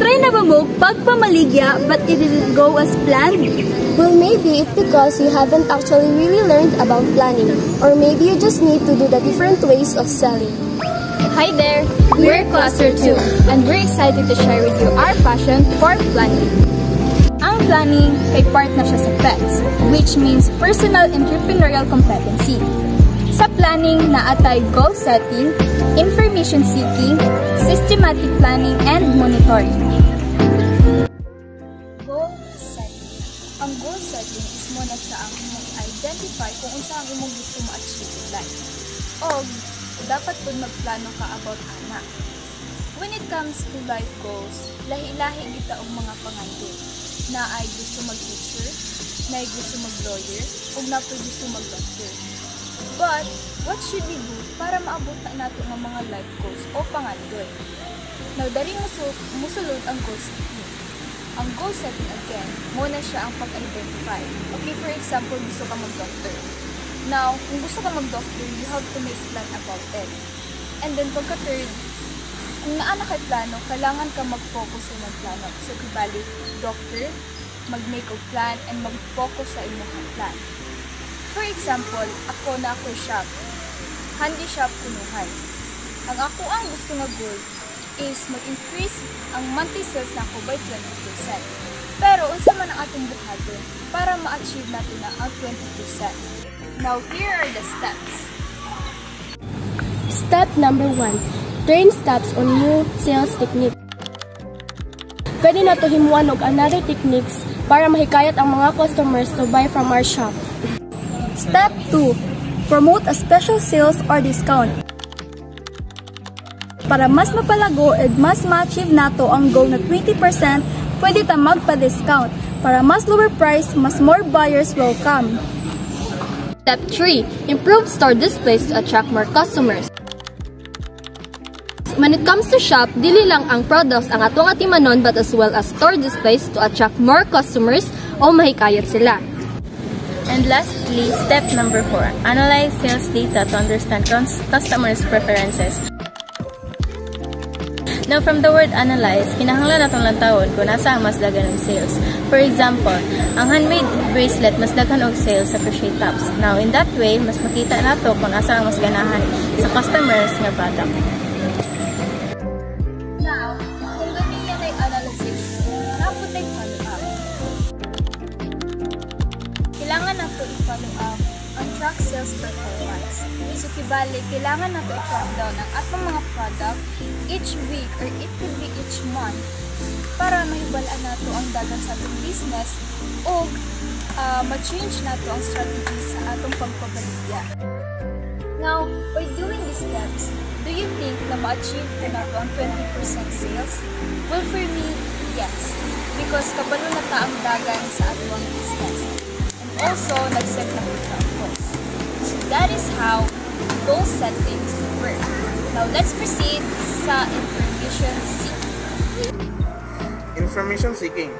Try na ba mo pagpamaligya but it didn't go as planned? Well, maybe it's because you haven't actually really learned about planning. Or maybe you just need to do the different ways of selling. Hi there! We're Cluster 2 and we're excited to share with you our passion for planning. Ang planning ay part na siya sa PETS, which means Personal Entrepreneurial Competency. Sa planning naatay goal setting, information seeking, systematic planning, and monitoring. Goal setting. Ang goal setting is mo na siya ang identify kung unsa ang imong gusto ma-achieve in life. O dapat po magplano ka about ana. When it comes to life goals, lahi-lahi kita ang mga pangandoy na ay gusto mag-teacher, na ay gusto mag-lawyer, o na po gusto mag-doctor. But, what should we do para maabot na natin ang mga life goals o pangandoy? Now, dari musulod ang goal setting. Ang goal setting again, muna siya ang pag-identify. Okay, for example, gusto ka mag-doctor. Now, kung gusto ka mag-doctor, you have to make plan about it. And then, pagka-third, kung naana kay plano, kailangan ka mag-focus sa ng plano. So, kubali, doctor, mag-make a plan, and mag-focus sa inyong plan. For example, ako na ako shop. Handy shop kunuhay. Ang ako ang gusto nga goal is mag-increase ang monthly sales na ako by 20%. Pero, unsa man ang atong buhaton para ma-achieve natin na ang 20%. Now, here are the steps. Step number 1. Train steps on new sales technique. Pwede na to himuan og another techniques para mahikayat ang mga customers to buy from our shop. Step 2. Promote a special sales or discount. Para mas mapalago at mas ma-achieve nato ang goal na 20%, pwede ta magpa-discount. Para mas lower price, mas more buyers will come. Step 3. Improve store displays to attract more customers. When it comes to shop, dili lang ang products ang atong atimanon but as well as store displays to attract more customers o mahikayat sila. And lastly, step number 4. Analyze sales data to understand customers' preferences. Now, from the word analyze, kinahanglan natong lantawon kung nasa ang mas dagan ng sales. For example, ang handmade bracelet mas daghan og sales sa crochet tops. Now, in that way, mas makita nato kung nasa ang mas ganahan sa customers nga product. Now, kung ganyan ay analysis, naputay follow up. Kailangan nato i-follow up ang track sales performance. So, kibali, kailangan nato i-track down ang atong mga product each week or it could be each month para mahibalaan nato ang dagan sa atong business o ma-change nato ang strategy sa atong pagpabaligya. Now, by doing these steps, do you think na ma-achieve ko nato ang 20% sales? Well, for me, yes. Because kabalo na ta ang dagan sa atong business. And also, nag-set na ko ang goals. So, that is how goal settings work. Now, let's proceed sa information seeking. Information seeking.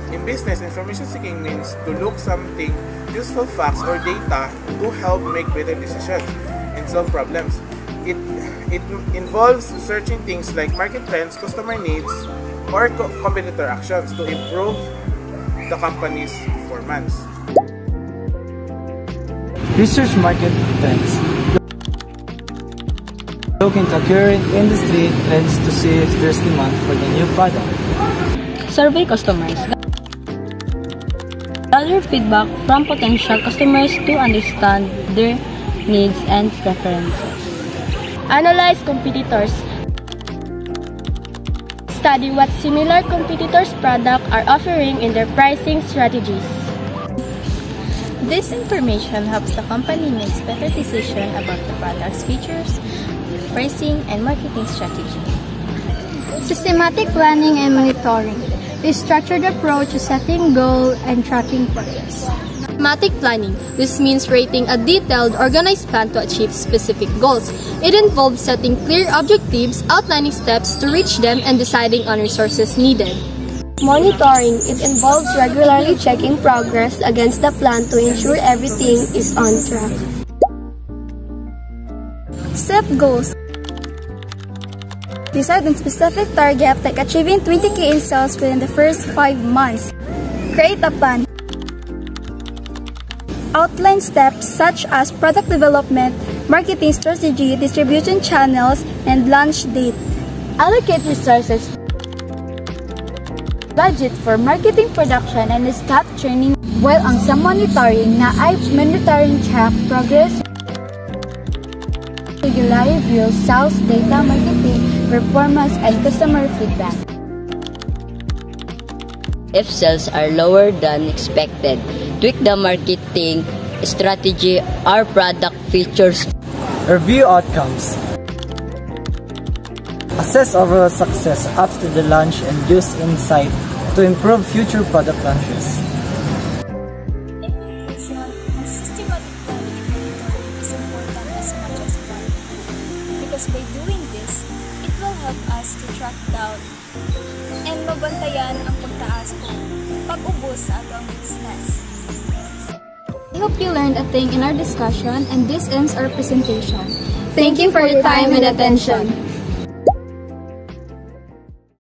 In business, information seeking means to look something useful facts or data to help make better decisions and solve problems. It involves searching things like market trends, customer needs, or competitor actions to improve the company's performance. Research market trends. Look into current industry trends to see if there's demand for the new product. Survey customers. Gather feedback from potential customers to understand their needs and preferences. Analyze competitors. Study what similar competitors' products are offering in their pricing strategies. This information helps the company make better decisions about the product's features, pricing, and marketing strategy. Systematic planning and monitoring. A structured approach to setting goals and tracking progress. Systematic planning. This means creating a detailed, organized plan to achieve specific goals. It involves setting clear objectives, outlining steps to reach them, and deciding on resources needed. Monitoring. It involves regularly checking progress against the plan to ensure everything is on track. Set goals. Decide on specific target like achieving 20K in sales within the first 5 months. Create a plan. Outline steps such as product development, marketing strategy, distribution channels, and launch date. Allocate resources. Budget for marketing, production, and staff training, while ang sa monitoring na ay monitoring track progress, regular review, sales data, marketing, performance, and customer feedback. If sales are lower than expected, tweak the marketing strategy or product features. Review outcomes. Assess overall success after the launch and use insight to improve future product launches. In conclusion, ang systematic planning and monitoring is important as much as planning. Because by doing this, it will help us to track down and mabantayan ang pagtaas o pag-ubos sa atong business. I hope you learned a thing in our discussion, and this ends our presentation. Thank you for your time and attention.